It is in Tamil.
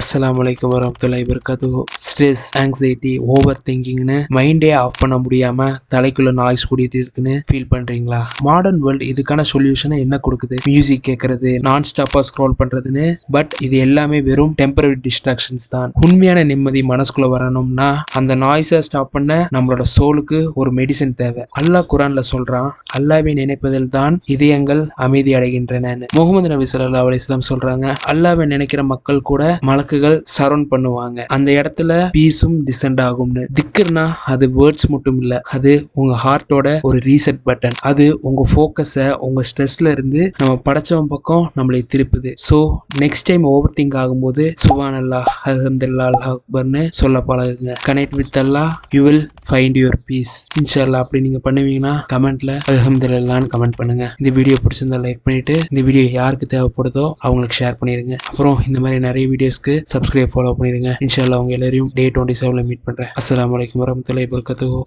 அஸ்ஸலாமு அலைக்கும் வரஹ்மத்துல்லாஹி வபரகாத்துஹு. ஸ்ட்ரெஸ், ஆங்ஸைட்டி, ஓவர் திங்கிங்னு மைண்டே ஆஃப் பண்ண முடியாம தலைக்குள்ள நாய்ஸ் கூட்டிட்டு இருக்குன்னு ஃபீல் பண்றீங்களா? மாடர்ன் வேர்ல்ட் இதுக்கான சொல்யூஷனை என்ன கொடுக்குது? மியூசிக் கேட்கறது, நான் ஸ்டாப்பா ஸ்க்ரோல் பண்றதுன்னு. பட் இது எல்லாமே வெறும் டெம்பரரி டிஸ்ட்ராக்ஷன்ஸ் தான். உண்மையான நிம்மதி மனசுக்குள்ள வரணும்னா அந்த நாய்ஸை ஸ்டாப் பண்ண நம்மளோட சோலுக்கு ஒரு மெடிசன் தேவை. அல்லாஹ் குரான்ல சொல்றான், அல்லாஹ்வை நினைப்பதில் தான் இதயங்கள் அமைதி அடைகின்றன. முகமது நபி ஸல்லல்லாஹு அலைஹி வஸல்லம் சொல்றாங்க, அல்லாஹ்வை நினைக்கிற மக்கள் கூட மலக்குகள் சரௌண்ட் பண்ணுவாங்க, அந்த இடத்துல பீஸும் டிசெண்ட் ஆகும்னு. திக்ர்னா அது வேர்ட்ஸ் மட்டும் இல்ல, அது உங்க ஹார்ட்டோட ஒரு ரீசெட் பட்டன். அது உங்க ஃபோக்கஸை உங்க ஸ்ட்ரெஸ்ல இருந்து நம்ம படைச்சவன் பக்கம் நம்மளை திருப்புது. So next time over think ஆகும்போது சுப்ஹானல்லாஹ், அல்ஹம்துலில்லாஹ், அல்லாஹ் அக்பர்னு சொல்ல பழகுங்க. Connect with Allah, you will find your peace இன்ஷாஅல்லாஹ். அப்படி நீங்க பண்ணுவீங்கன்னா கமெண்ட்ல அல்ஹம்துலில்லாஹ்னு கமெண்ட் பண்ணுங்க. இந்த வீடியோ பிடிச்சிருந்தா லைக் பண்ணிட்டு இந்த வீடியோ யாருக்கு தேவைப்படுதோ அவங்களுக்கு ஷேர் பண்ணிருங்க. அப்புறம் இந்த மாதிரி நிறைய வீடியோஸ்க்கு சப்ஸ்கிரைப் ஃபாலோ பண்ணிருங்க. இன்ஷாஅல்லாஹ் உங்க எல்லாரையும் டே 27ல மீட் பண்றேன். அஸ்ஸலாமு அலைக்கும் வரஹ்மத்துல்லாஹி வபரகாத்துஹு.